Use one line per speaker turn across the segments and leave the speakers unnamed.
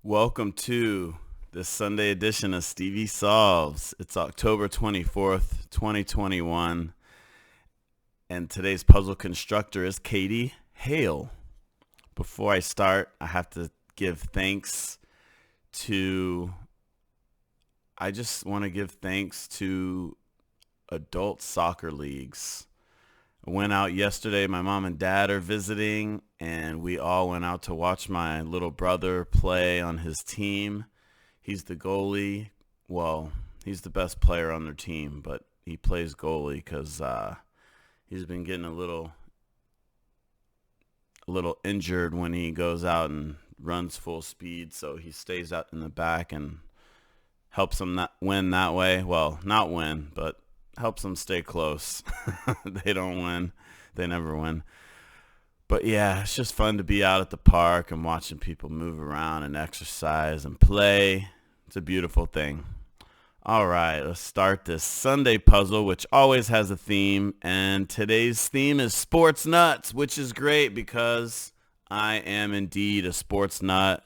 Welcome to this Sunday edition of Stevie Solves. It's October 24th, 2021, and today's puzzle constructor is Katie Hale. Before I start, I have to give thanks to, I just want to give thanks to adult soccer leagues. I went out yesterday. My mom and dad are visiting, and we all went out to watch my little brother play on his team. He's the goalie. Well, he's the best player on their team, but he plays goalie because he's been getting a little injured when he goes out and runs full speed. So he stays out in the back and helps them not win that way. Well, not win, but helps them stay close. They don't win. They never win. But yeah, it's just fun to be out at the park and watching people move around and exercise and play. It's a beautiful thing. All right, let's start this Sunday puzzle, which always has a theme. And today's theme is sports nuts, which is great because I am indeed a sports nut.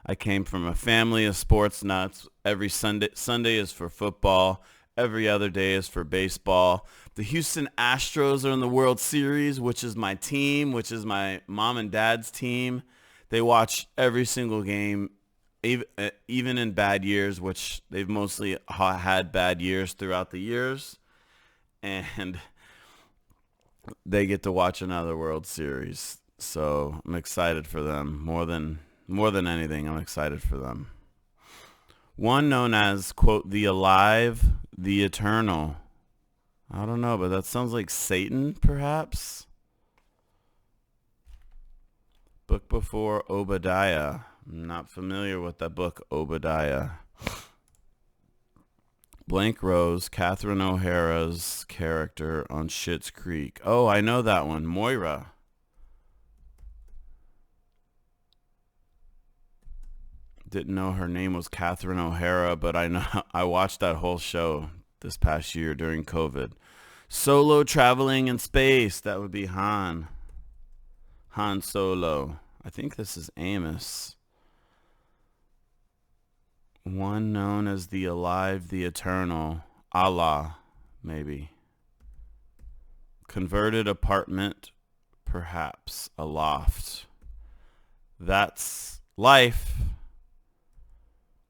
I came from a family of sports nuts. Every Sunday is for football. Every other day is for baseball. The Houston Astros are in the World Series, which is my team, which is my mom and dad's team. They watch every single game, even in bad years, which they've mostly had bad years throughout the years. And they get to watch another World Series. So I'm excited for them. More than anything, I'm excited for them. One known as, quote, the alive, the eternal. I don't know, but that sounds like Satan, perhaps? Book before Obadiah. I'm not familiar with that book, Obadiah. Blank Rose, Catherine O'Hara's character on Schitt's Creek. Oh, I know that one. Moira. Didn't know her name was Catherine O'Hara, but I know I watched that whole show this past year during COVID. Solo traveling in space. That would be Han Solo. I think this is Amos. One known as the alive, the eternal. Allah, maybe. Converted apartment, perhaps. A loft. That's life.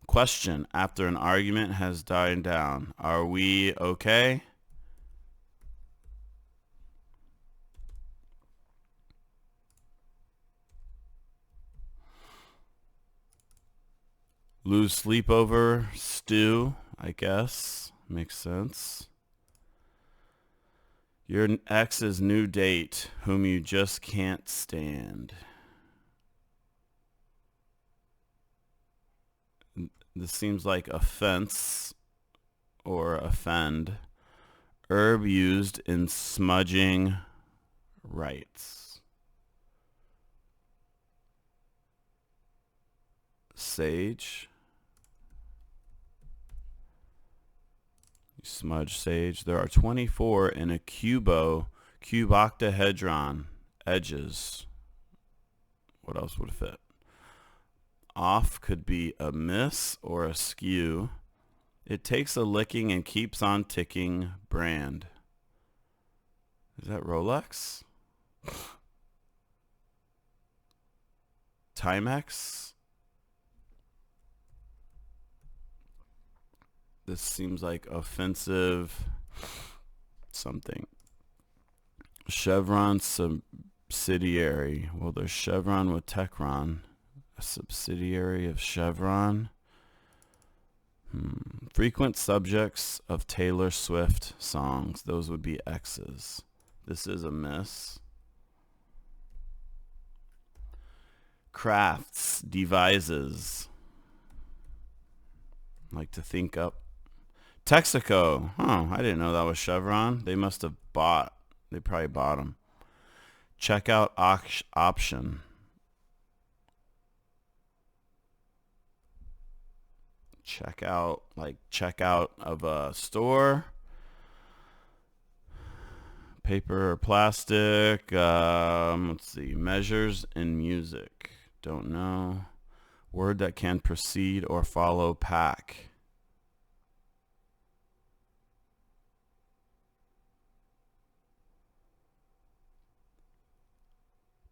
Question: after an argument has died down, are we okay? Lose sleep over stew, I guess. Makes sense. Your ex's new date, whom you just can't stand. This seems like offense or offend. Herb used in smudging rites. Sage. You smudge sage. There are 24 in a cuboctahedron edges. What else would fit? Off could be a miss or a skew. It takes a licking and keeps on ticking. Brand. Is that Rolex? Timex? This seems like offensive something. Chevron subsidiary. Well, there's Chevron with Techron. A subsidiary of Chevron. Frequent subjects of Taylor Swift songs. Those would be X's. This is a miss. Crafts, devises. Like to think up. Texaco. Oh, I didn't know that was Chevron. They must have bought. They probably bought them. Checkout option. Checkout of a store. Paper or plastic. Let's see. Measures in music. Don't know. Word that can precede or follow pack.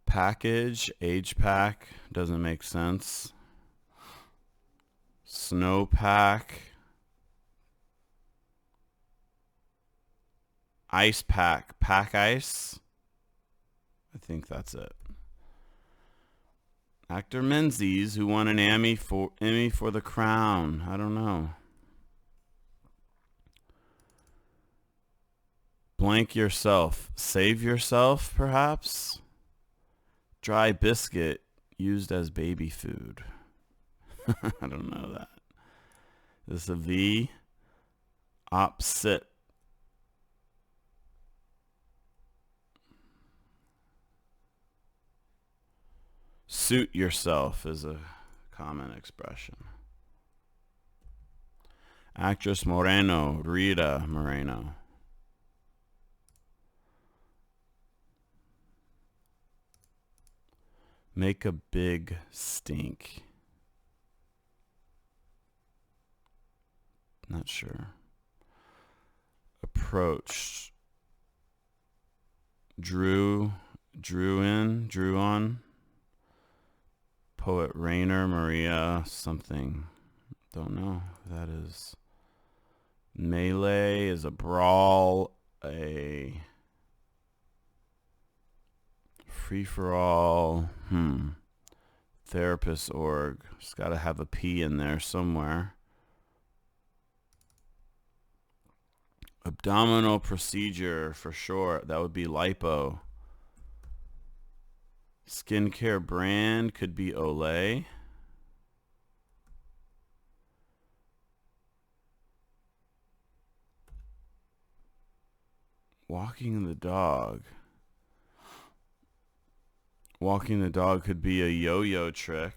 Package, age pack, doesn't make sense. Snowpack. Ice pack, pack ice. I think that's it. Actor Menzies, who won an Emmy for The Crown. I don't know. Blank yourself. Save yourself, perhaps? Dry biscuit used as baby food. I don't know that. This is a V. Opposite. Suit yourself is a common expression. Actress Moreno, Rita Moreno. Make a big stink. Not sure. Approach. Drew on. Poet Rainer Maria something. Don't know who that is. Melee is a brawl, a free-for-all. Therapist org. It's got to have a P in there somewhere. Abdominal procedure for short. That would be lipo. Skincare brand could be Olay. Walking the dog. Walking the dog could be a yo-yo trick.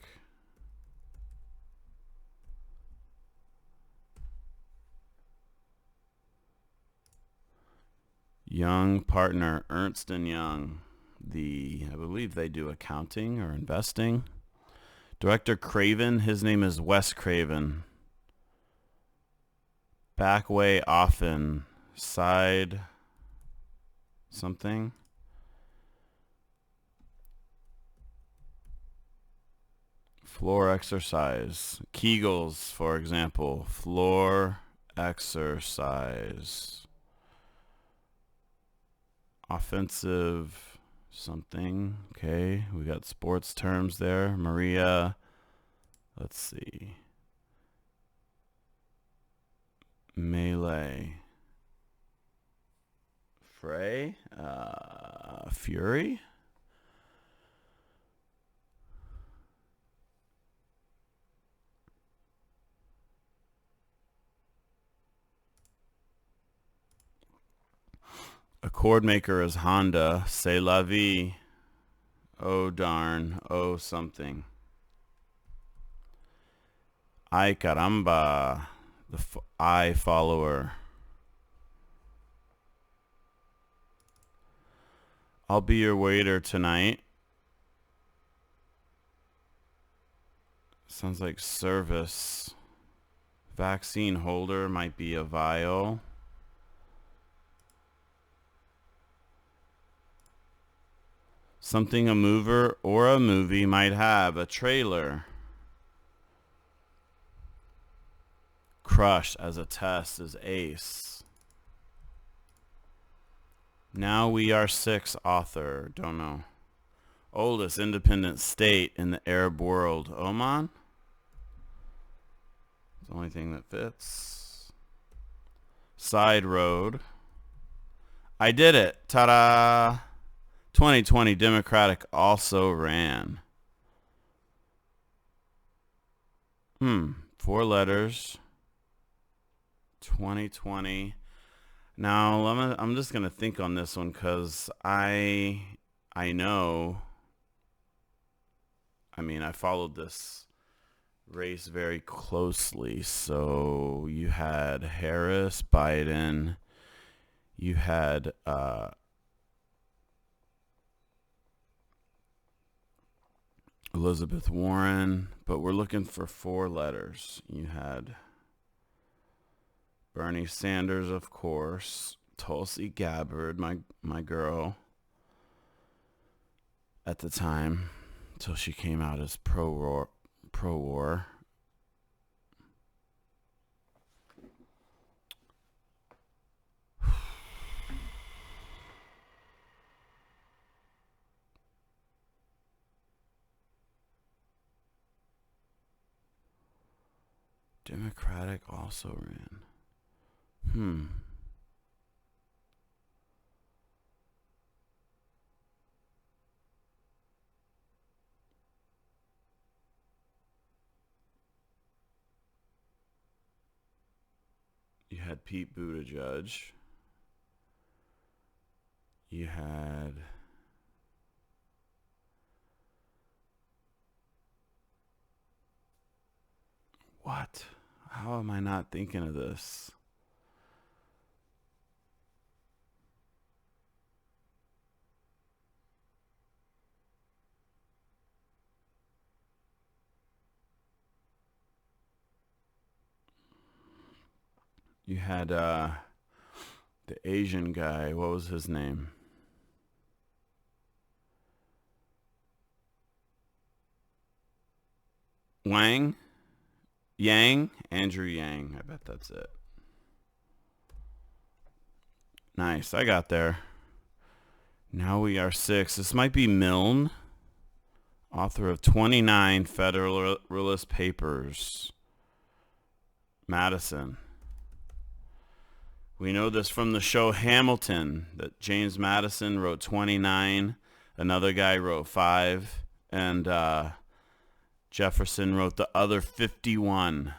Young partner, Ernst & Young. I believe they do accounting or investing. Director Craven, his name is Wes Craven. Back way often. Side something. Floor exercise. Kegels, for example. Floor exercise. Offensive something. Okay, we got sports terms there. Maria, let's see. Melee. Fray. Fury. A chord maker is Honda. C'est la vie. Oh darn. Oh something. Ay caramba. The I follower. I'll be your waiter tonight. Sounds like service. Vaccine holder might be a vial. Something a mover or a movie might have. A trailer. Crush as a test is ace. Now we are 6 author. Don't know. Oldest independent state in the Arab world. Oman? It's the only thing that fits. Side road. I did it. Ta-da! 2020 Democratic also ran. 4 letters. 2020. Now I'm just gonna think on this one because I know. I mean, I followed this race very closely. So you had Harris, Biden. You had Elizabeth Warren, but we're looking for 4 letters. You had Bernie Sanders, of course, Tulsi Gabbard, my girl at the time, till she came out as pro-war. Democratic also ran. You had Pete Buttigieg. You had what? How am I not thinking of this? You had the Asian guy. What was his name? Andrew Yang. I bet that's it. Nice. I got there. Now we are 6. This might be Milne, author of 29 Federalist Papers. Madison. We know this from the show Hamilton, that James Madison wrote 29. Another guy wrote 5. And Jefferson wrote the other 51.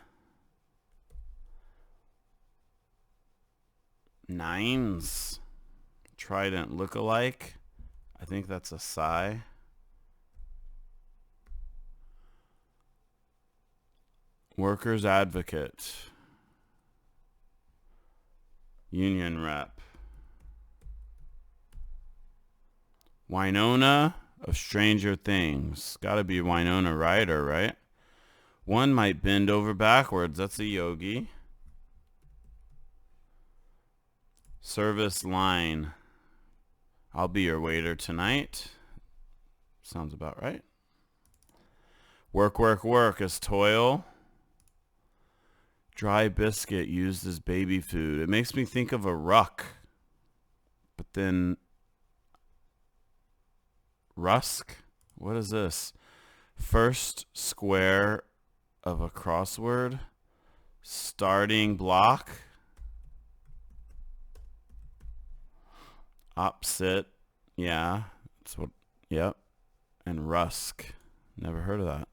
9s. Trident look-alike. I think that's a psi. Workers advocate. Union rep. Winona of Stranger Things. Gotta be Winona Ryder, right? One might bend over backwards. That's a yogi. Service line. I'll be your waiter tonight. Sounds about right. Work, work, work is toil. Dry biscuit used as baby food. It makes me think of a ruck. But then rusk? What is this? First square of a crossword. Starting block. Opposite. Yeah. That's what. Yep. And rusk. Never heard of that.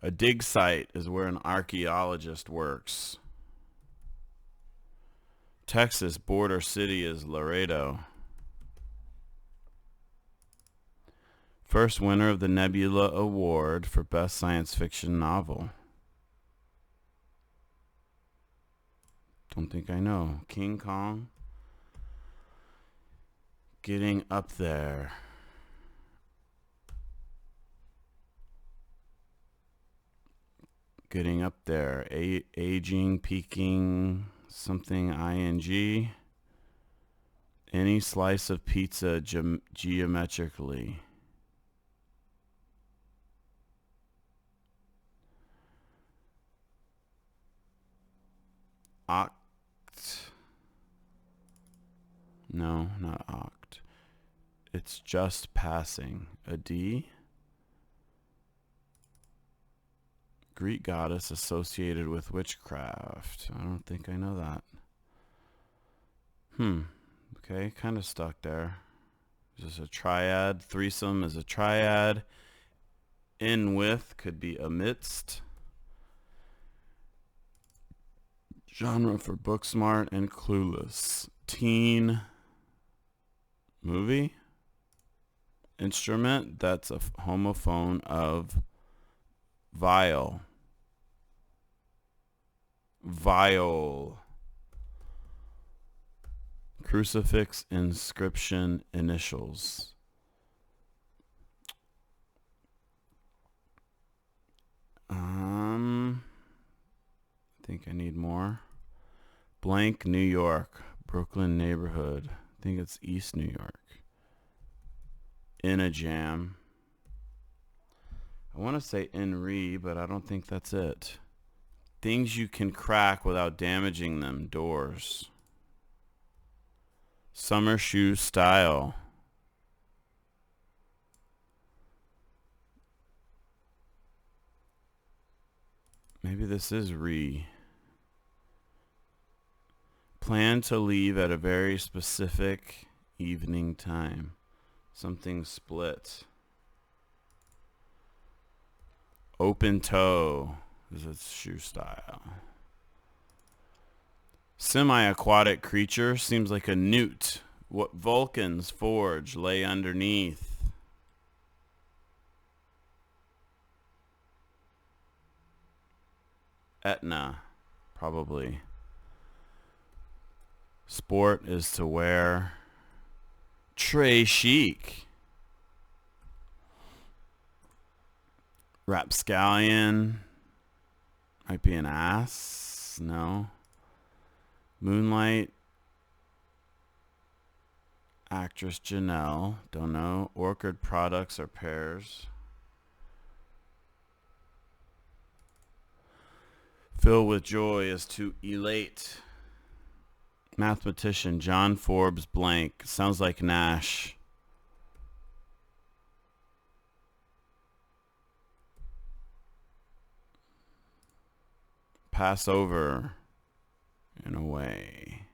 A dig site is where an archaeologist works. Texas border city is Laredo. First winner of the Nebula Award for Best Science Fiction Novel. Don't think I know. King Kong. Getting up there. Getting up there. Aging, peaking, something ing. Any slice of pizza geometrically. Oct. No, not oct. It's just passing. A D. Greek goddess associated with witchcraft. I don't think I know that. Okay, kind of stuck there. Is this a triad? Threesome is a triad. In with could be amidst. Genre for Booksmart and Clueless. Teen movie. Instrument, that's a homophone of viol. Viol. Crucifix inscription initials. think I need more. Blank, New York. Brooklyn neighborhood. I think it's East New York. In a jam. I want to say in but I don't think that's it. Things you can crack without damaging them. Doors. Summer shoe style. Maybe this is Plan to leave at a very specific evening time. Something split. Open toe. Is it shoe style? Semi-aquatic creature. Seems like a newt. What Vulcans forge lay underneath. Etna, probably. Sport is to wear. Très chic. Rapscallion. Might be an ass. No. Moonlight. Actress Janelle. Don't know. Orchid products or pears. Fill with joy is to elate. Mathematician John Forbes blank. Sounds like Nash. Pass over in a way.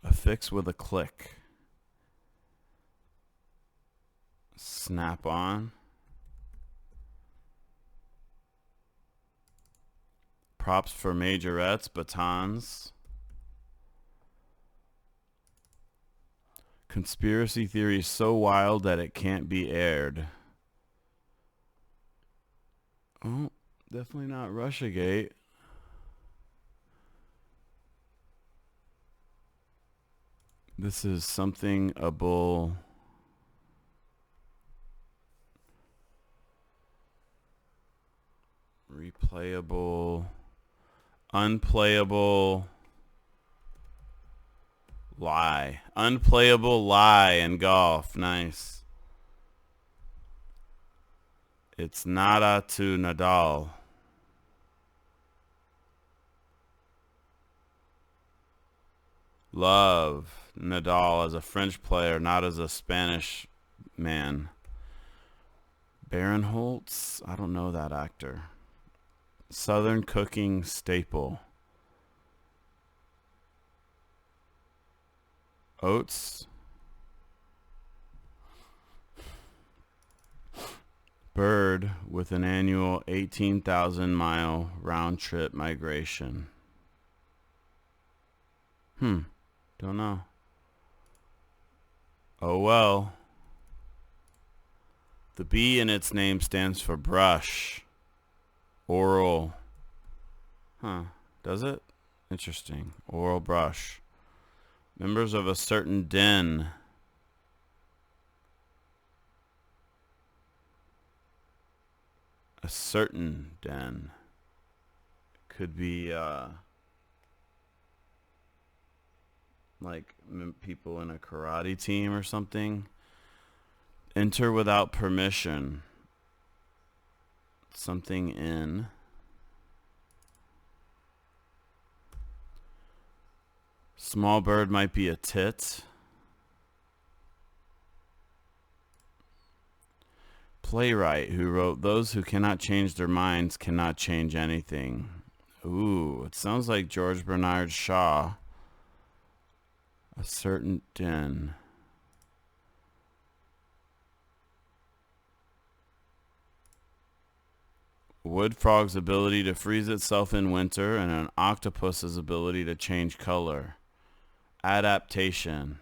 Affix with a click. Snap on. Props for majorettes, batons. Conspiracy theory so wild that it can't be aired. Oh, definitely not Russiagate. This is something a bull. Replayable. Unplayable. Lie. Unplayable lie in golf. Nice. It's nada to Nadal. Love. Nadal as a French player, not as a Spanish man. Barinholtz? I don't know that actor. Southern cooking staple. Oats. Bird with an annual 18,000 mile round trip migration. Don't know. Oh well. The B in its name stands for brush. Oral. Does it? Interesting. Oral brush. Members of a certain den. A certain den. Could be like people in a karate team or something. Enter without permission. Something in. Small bird might be a tit. Playwright who wrote, "Those who cannot change their minds cannot change anything." Ooh, it sounds like George Bernard Shaw. A certain den. Wood frog's ability to freeze itself in winter, and an octopus's ability to change color. Adaptation.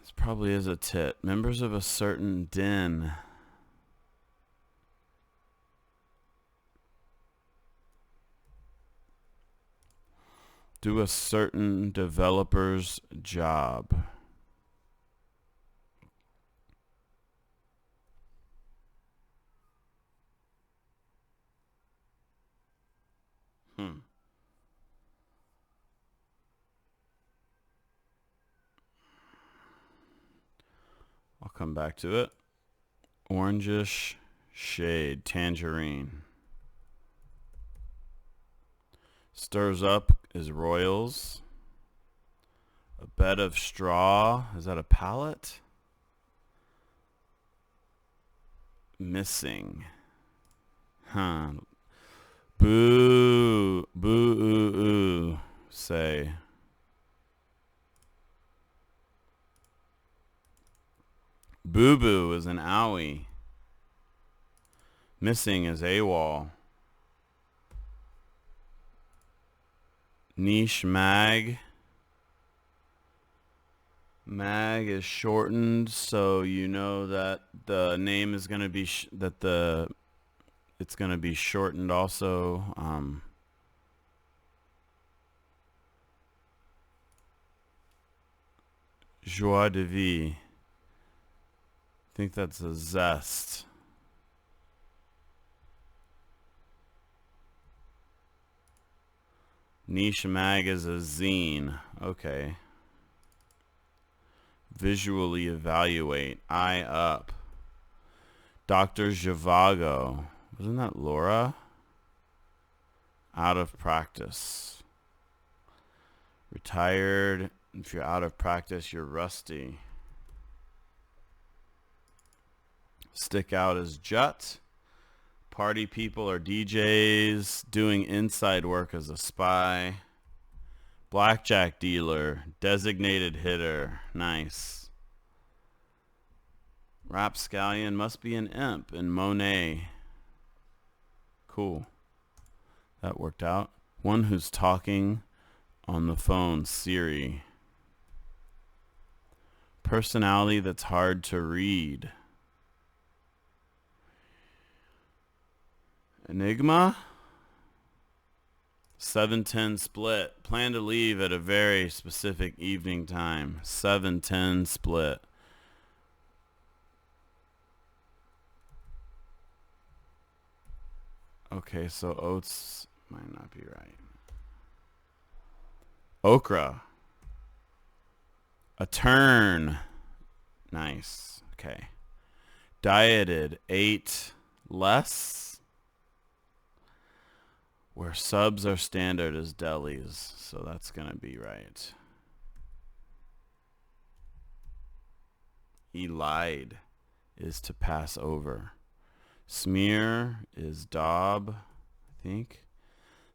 This probably is a tit. Members of a certain den. Do a certain developer's job. I'll come back to it. Orangish shade, tangerine. Stirs up is Royals. A bed of straw. Is that a palette? Missing. Huh. Boo. Boo ooh ooh. Say. Boo boo is an owie. Missing is AWOL. Niche mag. Mag is shortened, so you know that the name is going to be it's going to be shortened also. Joie de vie. I think that's a zest. Niche mag is a zine. Okay. Visually evaluate. Eye up. Dr. Zhivago. Wasn't that Laura? Out of practice. Retired. If you're out of practice, you're rusty. Stick out as Jut. Party people or DJs. Doing inside work as a spy. Blackjack dealer. Designated hitter. Nice. Rapscallion must be an imp in Monet. Cool. That worked out. One who's talking on the phone. Siri. Personality that's hard to read. Enigma. 7:10 split. Plan to leave at a very specific evening time. 7:10 split. Okay, so oats might not be right. Okra. A turn. Nice. Okay. Dieted. 8 less. Where subs are standard as delis. So that's going to be right. Elide is to pass over. Smear is daub, I think.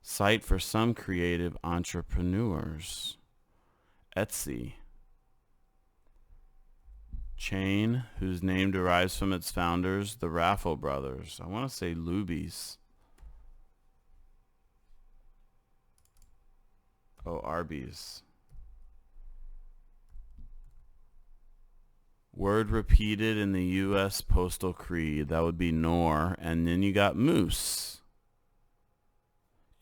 Site for some creative entrepreneurs. Etsy. Chain, whose name derives from its founders, the Raffle Brothers. I want to say Lubies. Oh, Arby's. Word repeated in the U.S. Postal Creed. That would be nor. And then you got moose.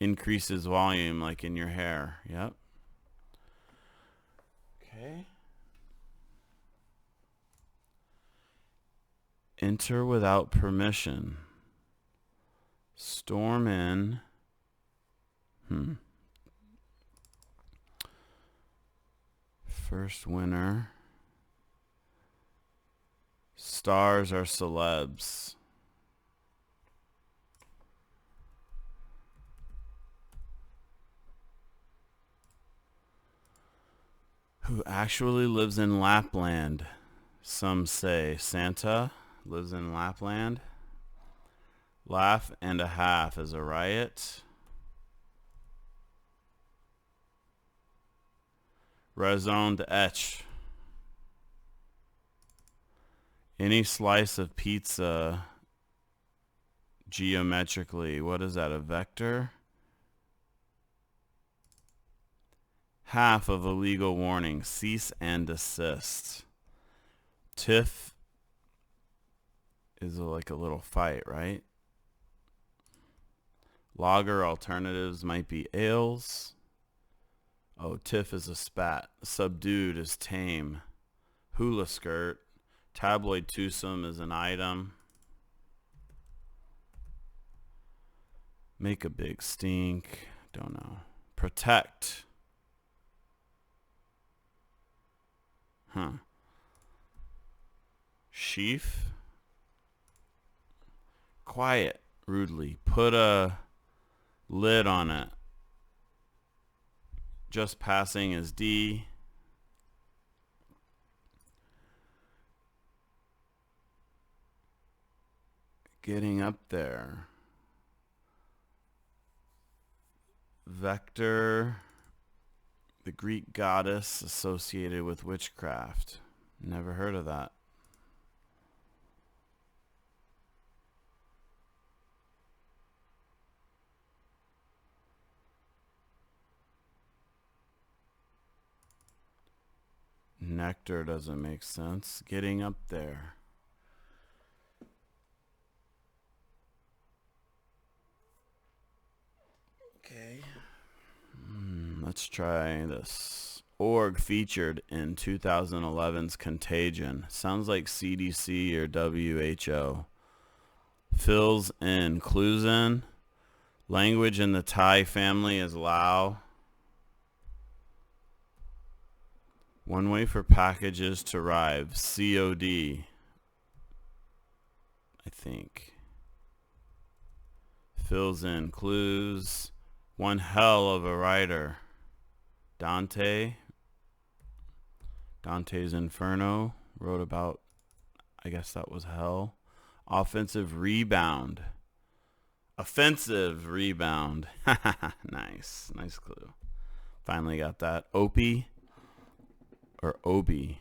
Increases volume like in your hair. Yep. Okay. Enter without permission. Storm in. First winner. Stars are celebs. Who actually lives in Lapland? Some say Santa lives in Lapland. Laugh and a half is a riot. Raison d'etre. Any slice of pizza geometrically. What is that, a vector? Half of a legal warning. Cease and desist. Tiff is like a little fight, right? Lager alternatives might be ales. Oh, tiff is a spat. Subdued is tame. Hula skirt. Tabloid twosome is an item. Make a big stink. Don't know. Protect. Huh. Sheaf. Quiet. Rudely. Put a lid on it. Just passing is D. Getting up there. Vector. The Greek goddess associated with witchcraft. Never heard of that. Nectar doesn't make sense. Getting up there. Okay. Let's try this. Org featured in 2011's Contagion. Sounds like CDC or WHO. Fills in. Clues in. Language in the Thai family is Lao. One way for packages to arrive. COD. I think. Fills in. Clues. One hell of a writer. Dante's Inferno. Wrote about, I guess that was hell. Offensive rebound. Offensive rebound. Nice. Nice clue. Finally got that. Opie. Or Obi.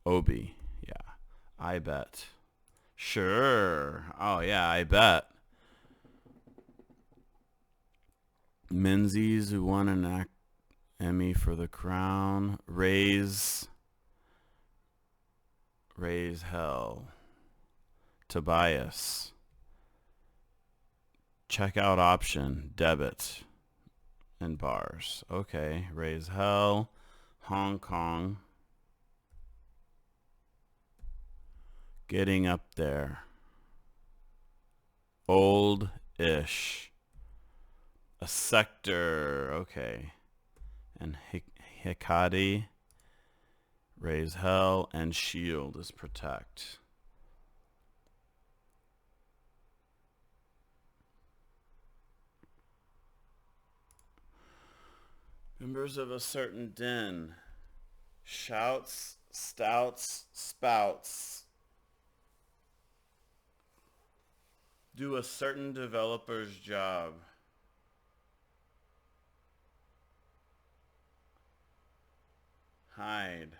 Obi. Yeah. I bet. Sure. Oh, yeah, I bet. Menzies, who won an Emmy for The Crown. Raise hell. Tobias. Checkout option. Debit. And bars. Okay. Raise hell. Hong Kong. Getting up there. Old-ish. A sector. Okay. And Hikadi. Raise hell. And shield is protect. Members of a certain den. Shouts, stouts, spouts. Do a certain developer's job. Hide.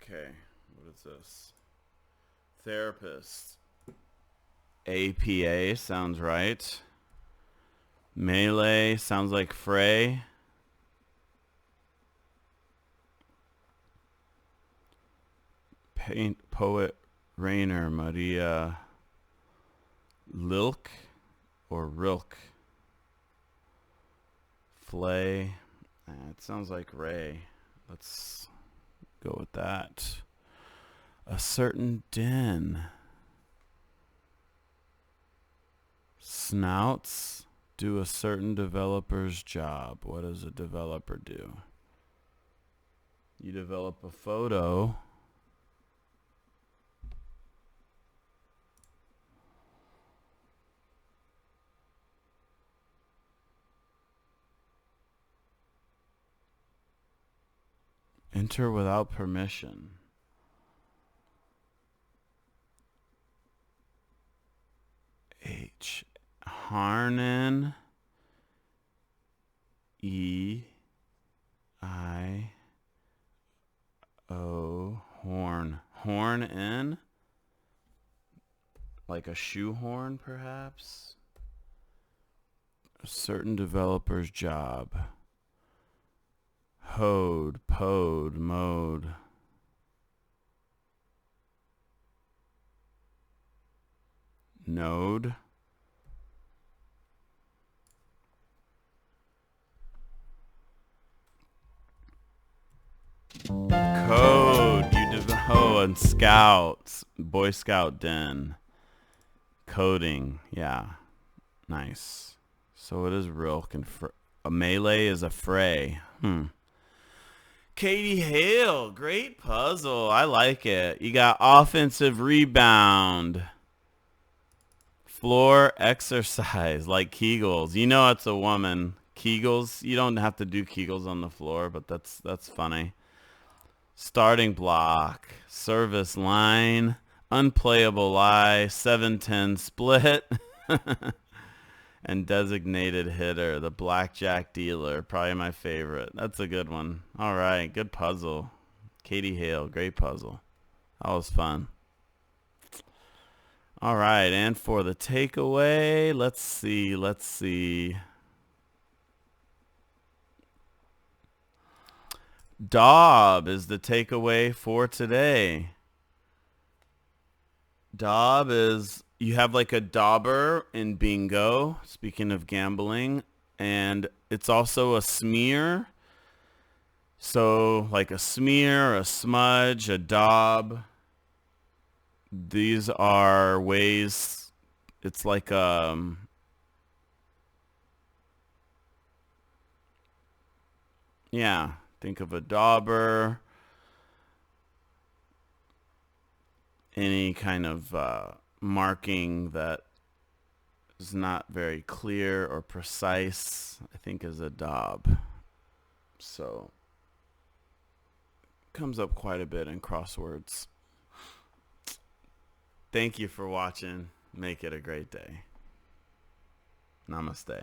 Okay, what is this? Therapist. APA sounds right. Melee sounds like fray. Poet Rainer Maria Lilk or Rilk. Flay. It sounds like Ray. Let's go with that. A certain den. Snouts do a certain developer's job. What does a developer do? You develop a photo. Enter without permission. H. Harnan. E. I. O. Horn. Horn in? Like a shoehorn, perhaps? A certain developer's job. Hode, pod, mode. Node. Code. And Scouts. Boy Scout Den. Coding. Yeah. Nice. So it is real. A melee is a fray. Katie Hale. Great puzzle. I like it. You got offensive rebound. Floor exercise. Like Kegels. You know it's a woman. Kegels. You don't have to do Kegels on the floor, but that's funny. Starting block, service line, unplayable lie, 7-10 split, and designated hitter, the blackjack dealer, probably my favorite. That's a good one. All right, good puzzle. Katie Hale, great puzzle. That was fun. All right, and for the takeaway, let's see. Daub is the takeaway for today. Daub is, you have like a dauber in bingo, speaking of gambling, and it's also a smear. So like a smear, a smudge, a daub. These are ways, it's like yeah. Think of a dauber, any kind of marking that is not very clear or precise, I think is a daub. So, comes up quite a bit in crosswords. Thank you for watching. Make it a great day. Namaste.